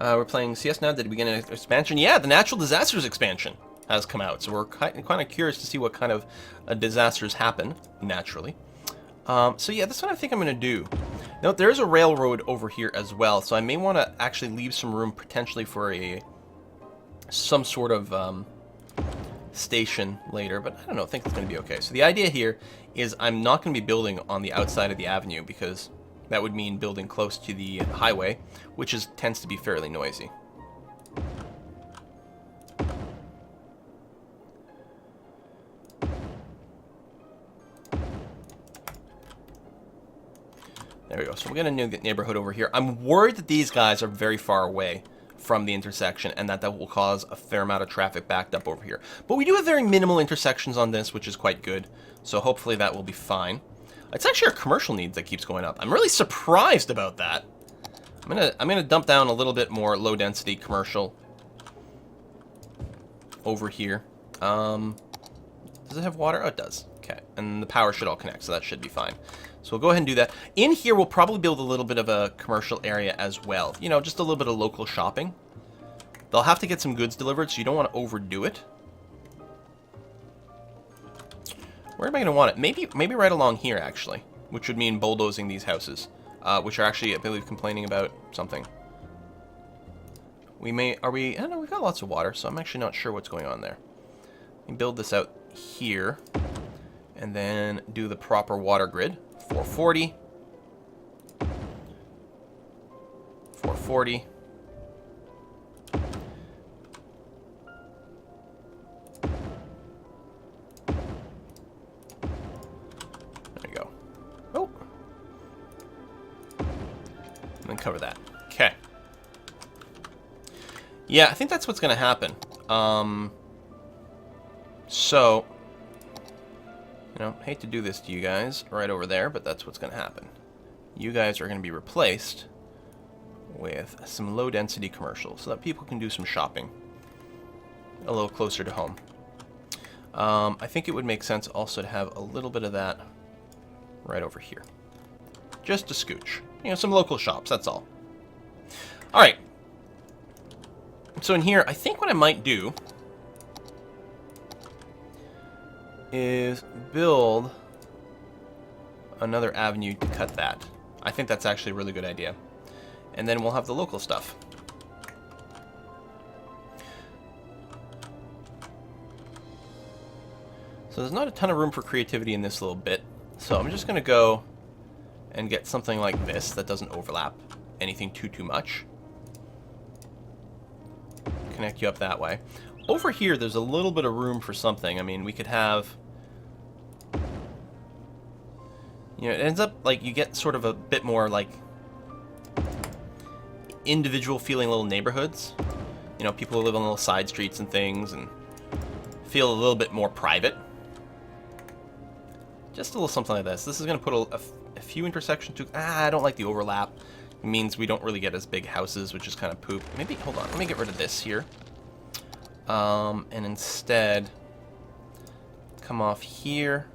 We're playing CS now. Did we get an expansion? Yeah, the Natural Disasters expansion has come out. So we're kind of curious to see what kind of disasters happen naturally. So yeah, that's what I think I'm going to do. Now, there's a railroad over here as well. So I may want to actually leave some room potentially for some sort of station later. But I don't know. I think it's going to be okay. So the idea here is I'm not going to be building on the outside of the avenue because that would mean building close to the highway, which tends to be fairly noisy. There we go. So we're going to new neighborhood over here. I'm worried that these guys are very far away from the intersection and that will cause a fair amount of traffic backed up over here. But we do have very minimal intersections on this, which is quite good. So hopefully that will be fine. It's actually our commercial needs that keeps going up. I'm really surprised about that. I'm gonna dump down a little bit more low density commercial over here. Does it have water? Oh, it does. Okay, and the power should all connect, so that should be fine. So we'll go ahead and do that. In here, we'll probably build a little bit of a commercial area as well. You know, just a little bit of local shopping. They'll have to get some goods delivered, so you don't want to overdo it. Where am I going to want it? Maybe right along here, actually, which would mean bulldozing these houses, which are actually, I believe, complaining about something. I don't know, we've got lots of water, so I'm actually not sure what's going on there. Let me build this out here, and then do the proper water grid. 440. 440. And then cover that. Okay. Yeah, I think that's what's going to happen. So, you know, hate to do this to you guys right over there, but that's what's going to happen. You guys are going to be replaced with some low-density commercials so that people can do some shopping a little closer to home. I think it would make sense also to have a little bit of that right over here. Just a scooch. You know, some local shops, that's all. Alright. So in here, I think what I might do is build another avenue to cut that. I think that's actually a really good idea. And then we'll have the local stuff. So there's not a ton of room for creativity in this little bit. So I'm just going to go and get something like this that doesn't overlap anything too much. Connect you up that way. Over here, there's a little bit of room for something. I mean, we could have... You know, it ends up like you get sort of a bit more like individual feeling little neighborhoods. You know, people who live on little side streets and things and feel a little bit more private. Just a little something like this. This is going to put a few intersections to... I don't like the overlap. It means we don't really get as big houses, which is kind of poop. Maybe, hold on, let me get rid of this here. And instead, come off here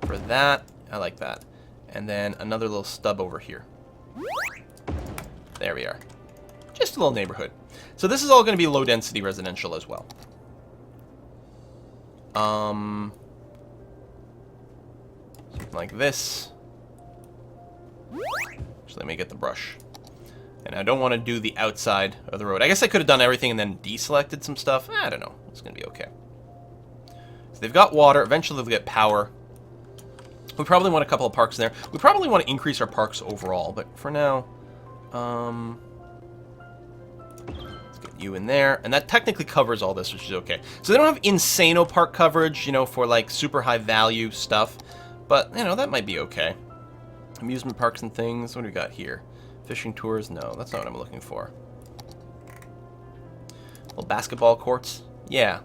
for that. I like that. And then another little stub over here. There we are. Just a little neighborhood. So this is all going to be low-density residential as well. Something like this. Actually, let me get the brush. And I don't want to do the outside of the road. I guess I could have done everything and then deselected some stuff. I don't know. It's going to be okay. So they've got water. Eventually they'll get power. We probably want a couple of parks in there. We probably want to increase our parks overall. But for now, let's get you in there. And that technically covers all this, which is okay. So they don't have insano park coverage, you know, for like super high value stuff. But, you know, that might be okay. Amusement parks and things. What do we got here? Fishing tours? No, that's not what I'm looking for. Little basketball courts? Yeah.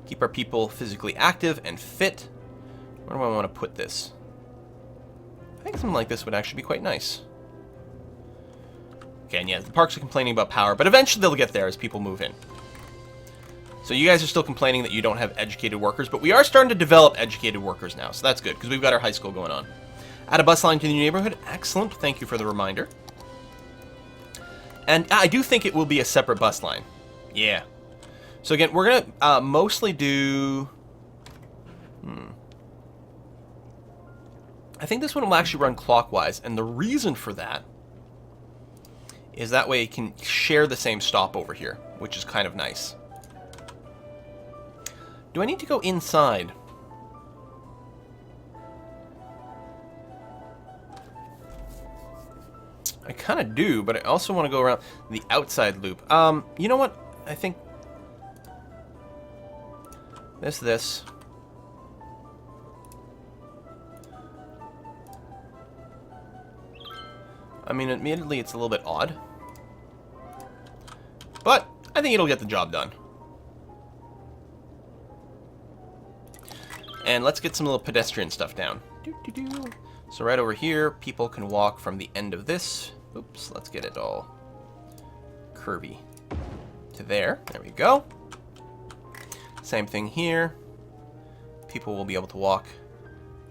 Keep our people physically active and fit. Where do I want to put this? I think something like this would actually be quite nice. Okay, and yeah, the parks are complaining about power, but eventually they'll get there as people move in. So you guys are still complaining that you don't have educated workers, but we are starting to develop educated workers now, so that's good, because we've got our high school going on. Add a bus line to the new neighborhood. Excellent. Thank you for the reminder. And I do think it will be a separate bus line. Yeah. So again, we're going to mostly do... I think this one will actually run clockwise, and the reason for that is that way it can share the same stop over here, which is kind of nice. Do I need to go inside? I kind of do, but I also want to go around the outside loop. You know what? I think this. I mean, admittedly, it's a little bit odd, but I think it'll get the job done. And let's get some little pedestrian stuff down. So right over here, people can walk from the end of this. Oops, let's get it all curvy to there. There we go. Same thing here. People will be able to walk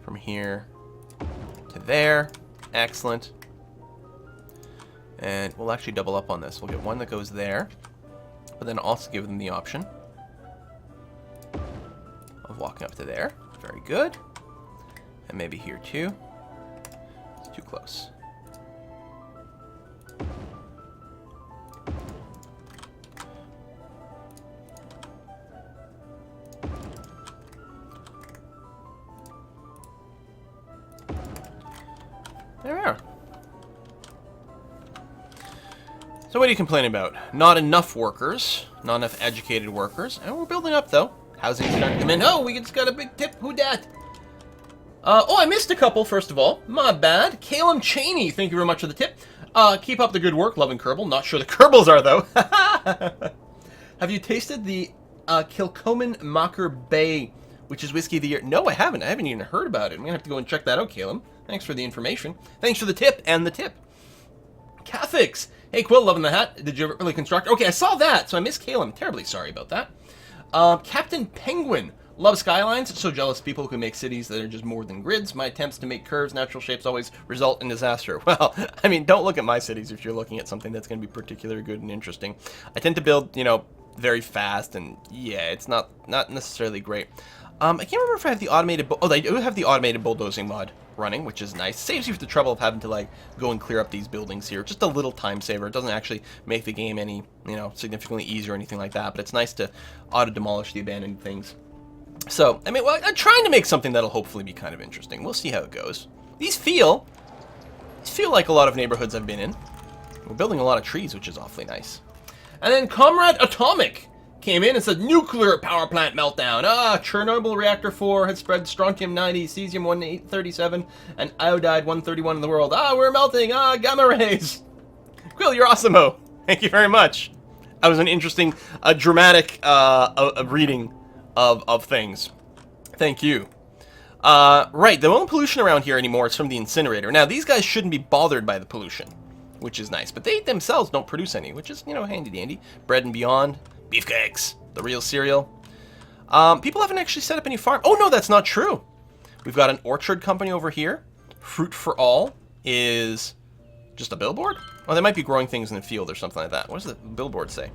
from here to there. Excellent. And we'll actually double up on this. We'll get one that goes there, but then also give them the option of walking up to there. Very good. And maybe here too. It's too close. There we are. So what are you complaining about? Not enough workers. Not enough educated workers. And we're building up, though. Housing's starting to come in. Oh, we just got a big tip. Who dat? Oh, I missed a couple, first of all. My bad. Calum Cheney, thank you very much for the tip. Keep up the good work. Loving Kerbal. Not sure the Kerbals are, though. Have you tasted the Kilcoman Mocker Bay, which is whiskey of the year? No, I haven't. I haven't even heard about it. I'm going to have to go and check that out, Calum. Thanks for the information. Thanks for the tip and the tip. Cathix. Hey, Quill, loving the hat. Did you ever really construct? Okay, I saw that, so I missed Calum. Terribly sorry about that. Captain Penguin. Love Skylines. So jealous of people who can make cities that are just more than grids. My attempts to make curves, natural shapes always result in disaster. Well, I mean, don't look at my cities if you're looking at something that's going to be particularly good and interesting. I tend to build, you know, very fast, and yeah, it's not necessarily great. I can't remember if I have the automated... Oh, I do have the automated bulldozing mod running, which is nice. Saves you the trouble of having to, like, go and clear up these buildings here. Just a little time saver. It doesn't actually make the game any, you know, significantly easier or anything like that, but it's nice to auto-demolish the abandoned things. So, I mean, well, I'm trying to make something that'll hopefully be kind of interesting. We'll see how it goes. These feel like a lot of neighborhoods I've been in. We're building a lot of trees, which is awfully nice. And then Comrade Atomic came in and said, nuclear power plant meltdown. Chernobyl reactor 4 had spread strontium 90, cesium 137, and iodide 131 in the world. We're melting. Gamma rays. Quill, you're awesome-o. Thank you very much. That was an interesting, dramatic reading of things. Thank you. Right, the only pollution around here anymore is from the incinerator. Now, these guys shouldn't be bothered by the pollution, which is nice. But they themselves don't produce any, which is, you know, handy-dandy. Bread and Beyond. Beefcakes, the real cereal. People haven't actually set up any farm. Oh, no, that's not true. We've got an orchard company over here. Fruit for All is just a billboard? Well, they might be growing things in the field or something like that. What does the billboard say?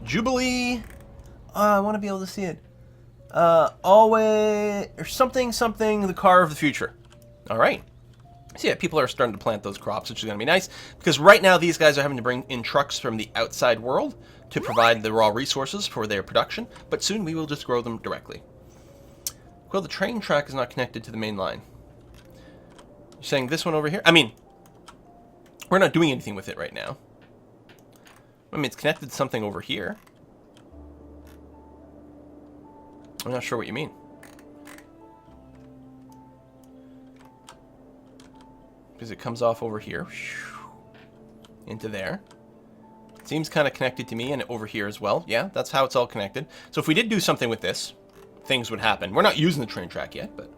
Jubilee. I want to be able to see it. Always, or something, the car of the future. All right. So yeah, people are starting to plant those crops, which is going to be nice. Because right now, these guys are having to bring in trucks from the outside world to provide the raw resources for their production, but soon we will just grow them directly. Well, the train track is not connected to the main line. You're saying this one over here? I mean, we're not doing anything with it right now. I mean, it's connected to something over here. I'm not sure what you mean. Because it comes off over here. Into there. Seems kind of connected to me, and over here as well. Yeah, that's how it's all connected. So if we did do something with this, things would happen. We're not using the train track yet, but...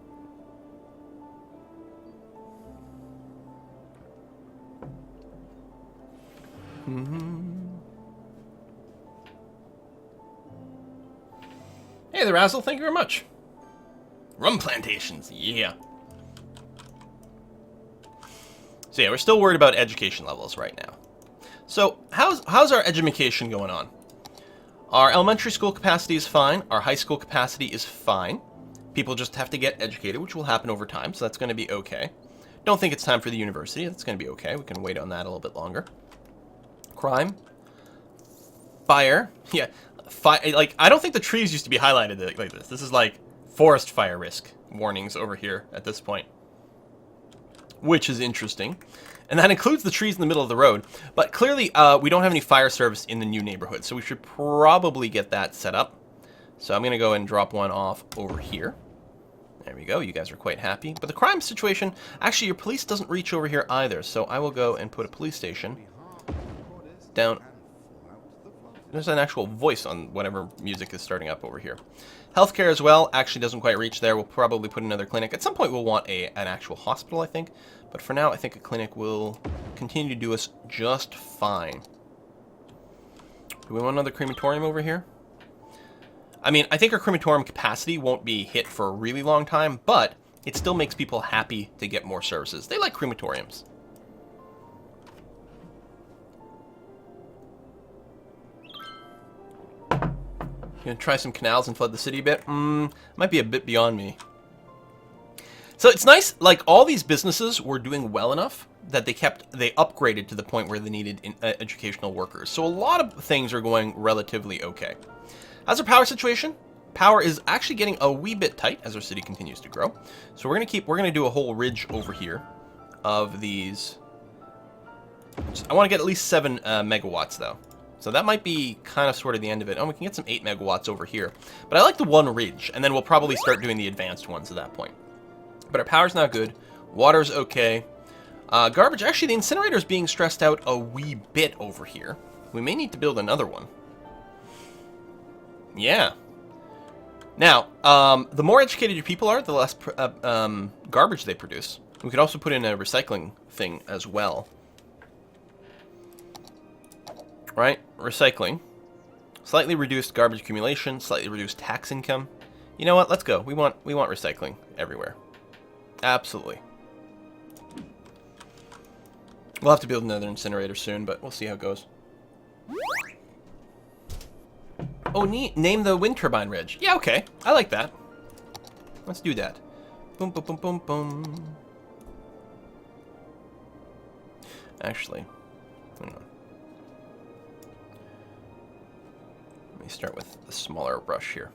Hey there, Razzle. Thank you very much. Rum plantations. Yeah. So yeah, we're still worried about education levels right now. So, how's our education going on? Our elementary school capacity is fine. Our high school capacity is fine. People just have to get educated, which will happen over time, so that's going to be okay. Don't think it's time for the university. That's going to be okay. We can wait on that a little bit longer. Crime. Fire. Yeah. Like, I don't think the trees used to be highlighted like this. This is like forest fire risk warnings over here at this point, which is interesting. And that includes the trees in the middle of the road. But clearly, we don't have any fire service in the new neighborhood, so we should probably get that set up. So I'm going to go and drop one off over here. There we go. You guys are quite happy. But the crime situation, actually, your police doesn't reach over here either. So I will go and put a police station down. There's an actual voice on whatever music is starting up over here. Healthcare as well actually doesn't quite reach there. We'll probably put another clinic. At some point, we'll want an actual hospital, I think. But for now, I think a clinic will continue to do us just fine. Do we want another crematorium over here? I mean, I think our crematorium capacity won't be hit for a really long time, but it still makes people happy to get more services. They like crematoriums. Gonna try some canals and flood the city a bit? Might be a bit beyond me. So it's nice, like, all these businesses were doing well enough that they upgraded to the point where they needed educational workers. So a lot of things are going relatively okay. How's our power situation? Power is actually getting a wee bit tight as our city continues to grow. So we're gonna do a whole ridge over here of these. I want to get at least 7 megawatts though. So that might be kind of sort of the end of it. Oh, we can get some 8 megawatts over here. But I like the one ridge, and then we'll probably start doing the advanced ones at that point. But our power's not good. Water's okay. Garbage, actually the incinerator's being stressed out a wee bit over here. We may need to build another one. Yeah. Now, the more educated your people are, the less garbage they produce. We could also put in a recycling thing as well. Right? Recycling. Slightly reduced garbage accumulation, slightly reduced tax income. You know what? Let's go. We want recycling everywhere. Absolutely. We'll have to build another incinerator soon, but we'll see how it goes. Oh, neat. Name the wind turbine ridge. Yeah, okay. I like that. Let's do that. Boom, boom, boom, boom, boom. Actually, hang on. Let me start with the smaller brush here.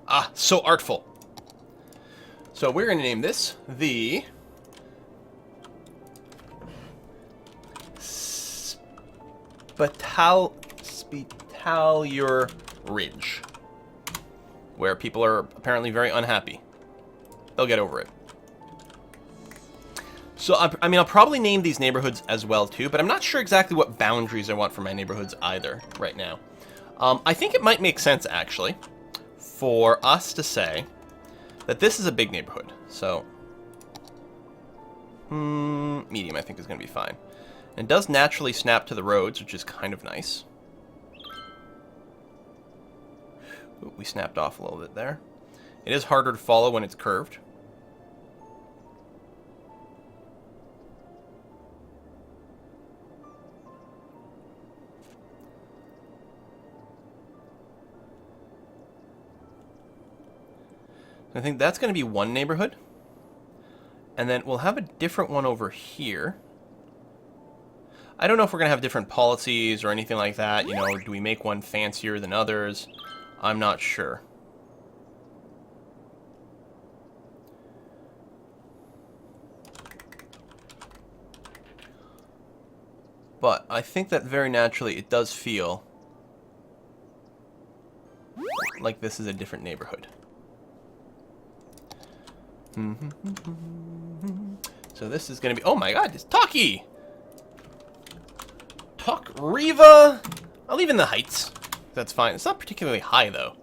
Ah, so artful. So we're going to name this the Spitalier Ridge, where people are apparently very unhappy. They'll get over it. So, I mean, I'll probably name these neighborhoods as well, too, but I'm not sure exactly what boundaries I want for my neighborhoods either right now. I think it might make sense, actually, for us to say that this is a big neighborhood. So, medium, I think, is going to be fine. And it does naturally snap to the roads, which is kind of nice. Ooh, we snapped off a little bit there. It is harder to follow when it's curved. I think that's going to be one neighborhood. And then we'll have a different one over here. I don't know if we're going to have different policies or anything like that. You know, do we make one fancier than others? I'm not sure. But I think that very naturally it does feel like this is a different neighborhood. So this is going to be... Oh my god, it's Taki! Talk Riva! I'll leave in the heights. That's fine. It's not particularly high, though.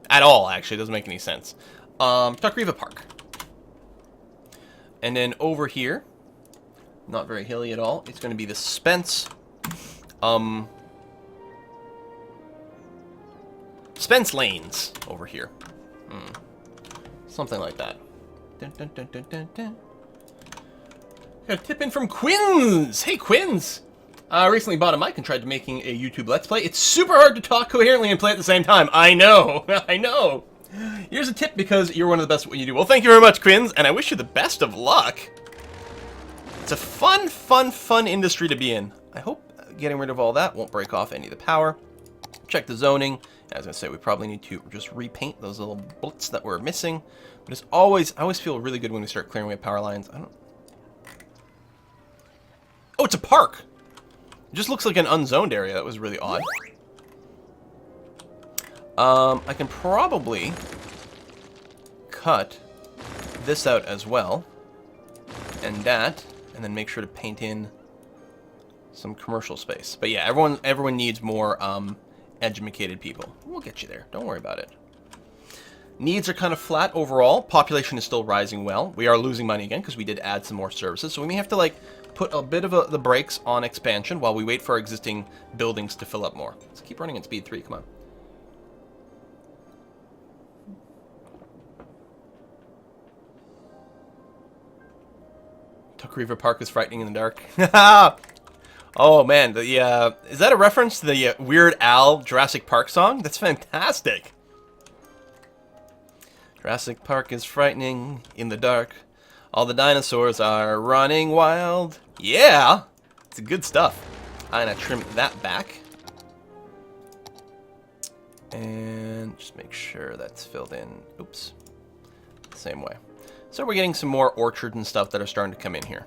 At all, actually. It doesn't make any sense. Talk Riva Park. And then over here, not very hilly at all, it's going to be the Spence... Spence Lanes over here. Something like that. Dun, dun, dun, dun, dun, dun. Got a tip in from Quins. Hey, Quins. I recently bought a mic and tried making a YouTube Let's Play. It's super hard to talk coherently and play at the same time. I know. I know. Here's a tip because you're one of the best at what you do. Well, thank you very much, Quins, and I wish you the best of luck. It's a fun, fun, fun industry to be in. I hope getting rid of all that won't break off any of the power. Check the zoning. As I say, we probably need to just repaint those little bullets that we're missing. But it's always, I always feel really good when we start clearing away power lines. I don't... Oh, it's a park! It just looks like an unzoned area. That was really odd. I can probably cut this out as well. And that, and then make sure to paint in some commercial space. But yeah, everyone needs more educated people. We'll get you there. Don't worry about it. Needs are kind of flat overall. Population is still rising well. We are losing money again because we did add some more services. So we may have to like put a bit of the brakes on expansion while we wait for our existing buildings to fill up more. Let's keep running at speed 3. Come on. Tuck River Park is frightening in the dark. Oh man, is that a reference to the Weird Al Jurassic Park song? That's fantastic. Jurassic Park is frightening in the dark. All the dinosaurs are running wild. Yeah, it's good stuff. I'm gonna trim that back. And just make sure that's filled in. Oops. Same way. So we're getting some more orchards and stuff that are starting to come in here.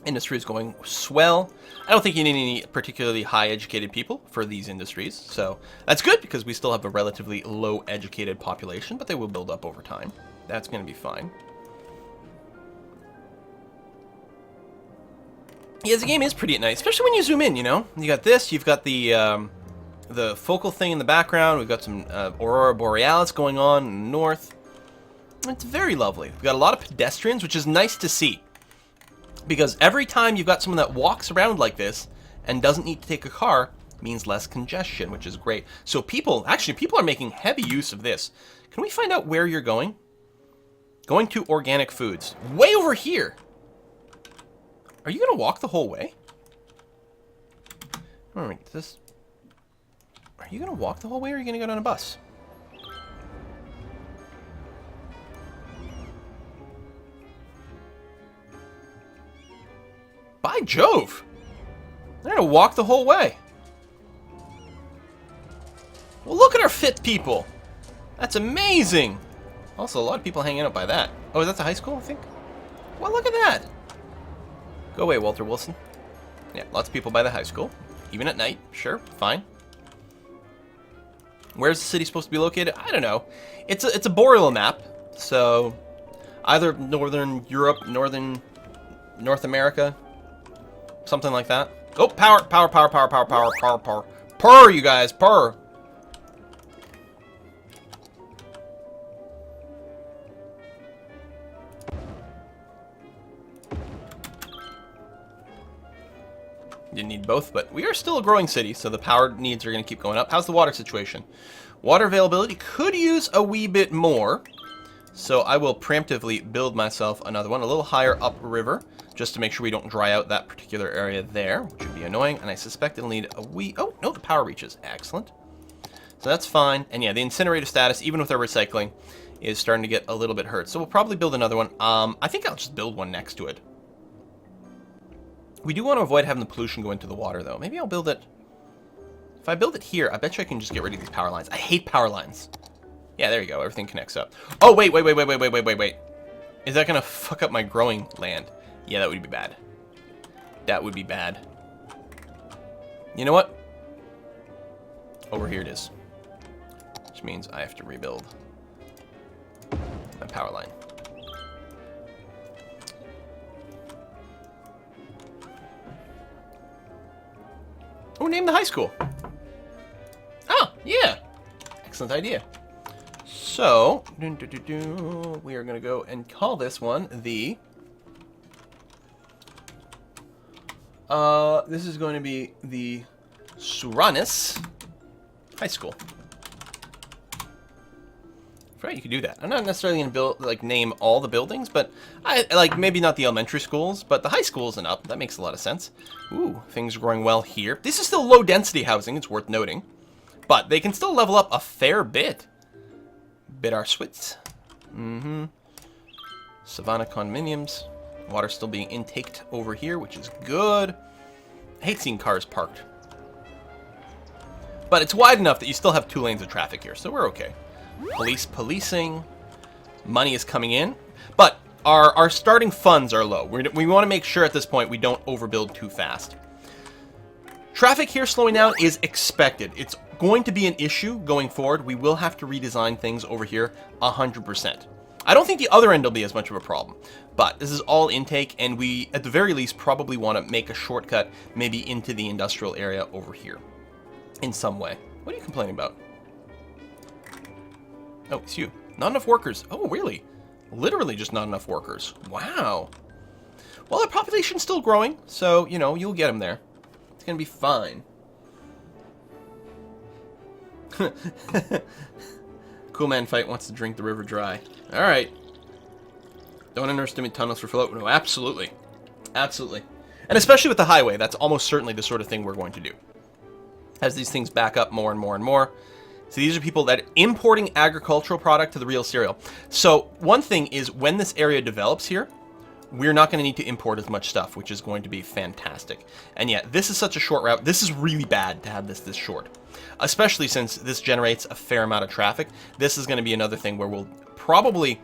Industry is going swell. I don't think you need any particularly high educated people for these industries. So that's good because we still have a relatively low educated population, but they will build up over time. That's going to be fine. Yeah, the game is pretty nice, especially when you zoom in, you know? You got this, you've got the focal thing in the background. We've got some Aurora Borealis going on in the north. It's very lovely. We've got a lot of pedestrians, which is nice to see. Because every time you've got someone that walks around like this and doesn't need to take a car, means less congestion, which is great. So people are making heavy use of this. Can we find out where you're going? Going to organic foods. Way over here. Are you going to walk the whole way? All right, are you going to walk the whole way or are you going to go on a bus? By Jove! They're gonna walk the whole way. Well, look at our fit people. That's amazing. Also, a lot of people hanging out by that. Oh, is that the high school, I think? Well, look at that. Go away, Walter Wilson. Yeah, lots of people by the high school. Even at night. Sure, fine. Where's the city supposed to be located? I don't know. It's a boreal map, so either Northern Europe, North America, something like that. Oh, power, you guys, purr. Didn't need both, but we are still a growing city, so the power needs are going to keep going up. How's the water situation? Water availability could use a wee bit more, so I will preemptively build myself another one a little higher upriver, just to make sure we don't dry out that particular area there, which would be annoying, and I suspect it'll need a wee... Oh, no, the power reaches. Excellent. So that's fine, and yeah, the incinerator status, even with our recycling, is starting to get a little bit hurt, so we'll probably build another one. I think I'll just build one next to it. We do want to avoid having the pollution go into the water, though. Maybe I'll build it... If I build it here, I bet you I can just get rid of these power lines. I hate power lines. Yeah, there you go. Everything connects up. Oh, wait. Is that going to fuck up my growing land? Yeah, that would be bad. That would be bad. You know what? Over here it is. Which means I have to rebuild my power line. Oh, name the high school. Oh, yeah. Excellent idea. So, we are going to go and call this one the... this is going to be the Suranis High School. Right, you could do that. I'm not necessarily going to build, like, name all the buildings, but I like maybe not the elementary schools, but the high schools and up. That makes a lot of sense. Ooh, things are growing well here. This is still low-density housing, it's worth noting. But they can still level up a fair bit. Bittersweets. Savannah condominiums. Water still being intaked over here, which is good. I hate seeing cars parked. But it's wide enough that you still have 2 lanes of traffic here, so we're okay. Policing. Money is coming in. But our starting funds are low. We want to make sure at this point we don't overbuild too fast. Traffic here slowing down is expected. It's going to be an issue going forward. We will have to redesign things over here 100%. I don't think the other end will be as much of a problem. But this is all intake, and we, at the very least, probably want to make a shortcut maybe into the industrial area over here in some way. What are you complaining about? Oh, it's you. Not enough workers. Oh, really? Literally just not enough workers. Wow. Well, the population's still growing, so, you know, you'll get them there. It's going to be fine. Cool Man Fight wants to drink the river dry. All right. Don't underestimate tunnels for float. No, absolutely. Absolutely. And especially with the highway, that's almost certainly the sort of thing we're going to do. As these things back up more and more and more. So these are people that are importing agricultural product to the real cereal. So one thing is when this area develops here, we're not going to need to import as much stuff, which is going to be fantastic. And yeah, this is such a short route. This is really bad to have this short, especially since this generates a fair amount of traffic. This is going to be another thing where we'll probably,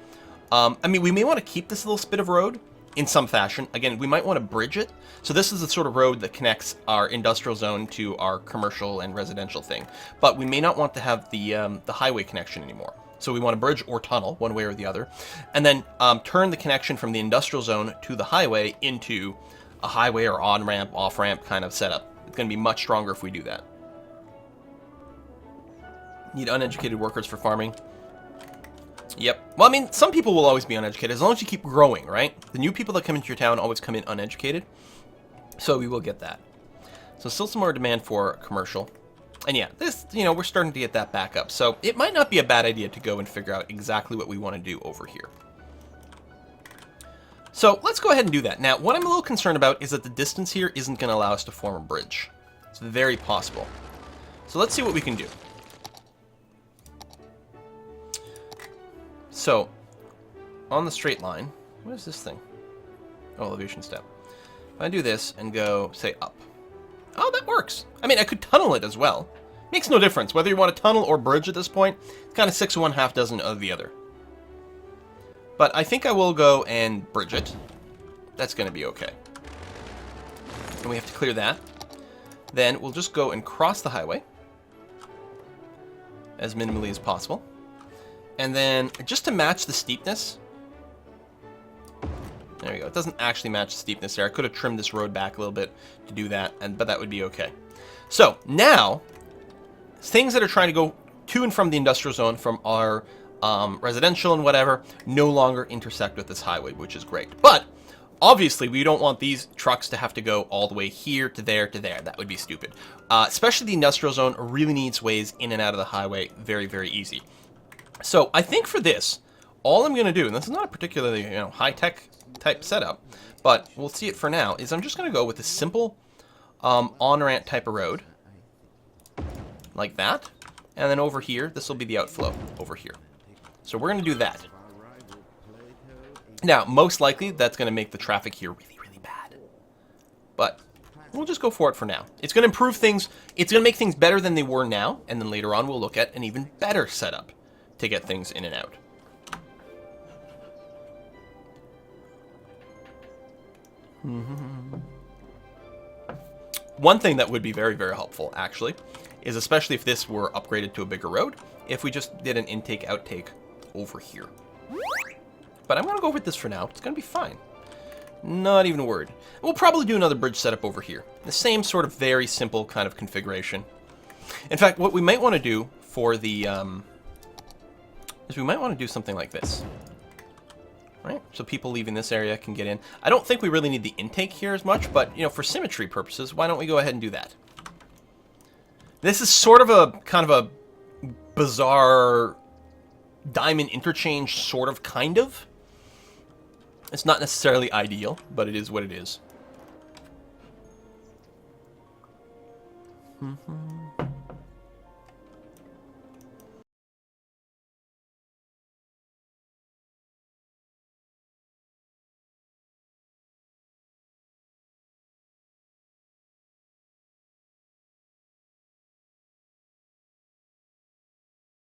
I mean, we may want to keep this little spit of road in some fashion. Again, we might want to bridge it. So this is the sort of road that connects our industrial zone to our commercial and residential thing. But we may not want to have the highway connection anymore. So we want to bridge or tunnel, one way or the other, and then turn the connection from the industrial zone to the highway into a highway or on-ramp, off-ramp kind of setup. It's going to be much stronger if we do that. Need uneducated workers for farming. Yep. Well, I mean, some people will always be uneducated as long as you keep growing, right? The new people that come into your town always come in uneducated. So we will get that. So still some more demand for commercial. And yeah, this, you know, we're starting to get that back up. So it might not be a bad idea to go and figure out exactly what we want to do over here. So let's go ahead and do that. Now, what I'm a little concerned about is that the distance here isn't going to allow us to form a bridge. It's very possible. So let's see what we can do. So, on the straight line, what is this thing? Oh, elevation step. If I do this and go, say, up. Oh, that works. I mean, I could tunnel it as well. Makes no difference whether you want to tunnel or bridge at this point. It's kind of 6 of one, half dozen of the other. But I think I will go and bridge it. That's going to be okay. And we have to clear that. Then we'll just go and cross the highway as minimally as possible. And then, just to match the steepness, there we go. It doesn't actually match the steepness there. I could have trimmed this road back a little bit to do that, but that would be okay. So, now, things that are trying to go to and from the industrial zone, from our residential and whatever, no longer intersect with this highway, which is great. But, obviously, we don't want these trucks to have to go all the way here to there to there. That would be stupid. Especially the industrial zone really needs ways in and out of the highway very, very easy. So I think for this, all I'm going to do, and this is not a particularly high-tech type setup, but we'll see it for now, is I'm just going to go with a simple on-ramp type of road, like that, and then over here, this will be the outflow over here. So we're going to do that. Now, most likely, that's going to make the traffic here really, really bad. But we'll just go for it for now. It's going to improve things. It's going to make things better than they were now, and then later on, we'll look at an even better setup to get things in and out. One thing that would be very, very helpful, actually, is especially if this were upgraded to a bigger road, if we just did an intake-outtake over here. But I'm going to go with this for now. It's going to be fine. Not even worried. We'll probably do another bridge setup over here. The same sort of very simple kind of configuration. In fact, what we might want to do for the... is we might want to do something like this. Right? So people leaving this area can get in. I don't think we really need the intake here as much, but, for symmetry purposes, why don't we go ahead and do that? This is sort of a kind of a bizarre diamond interchange, sort of, kind of. It's not necessarily ideal, but it is what it is.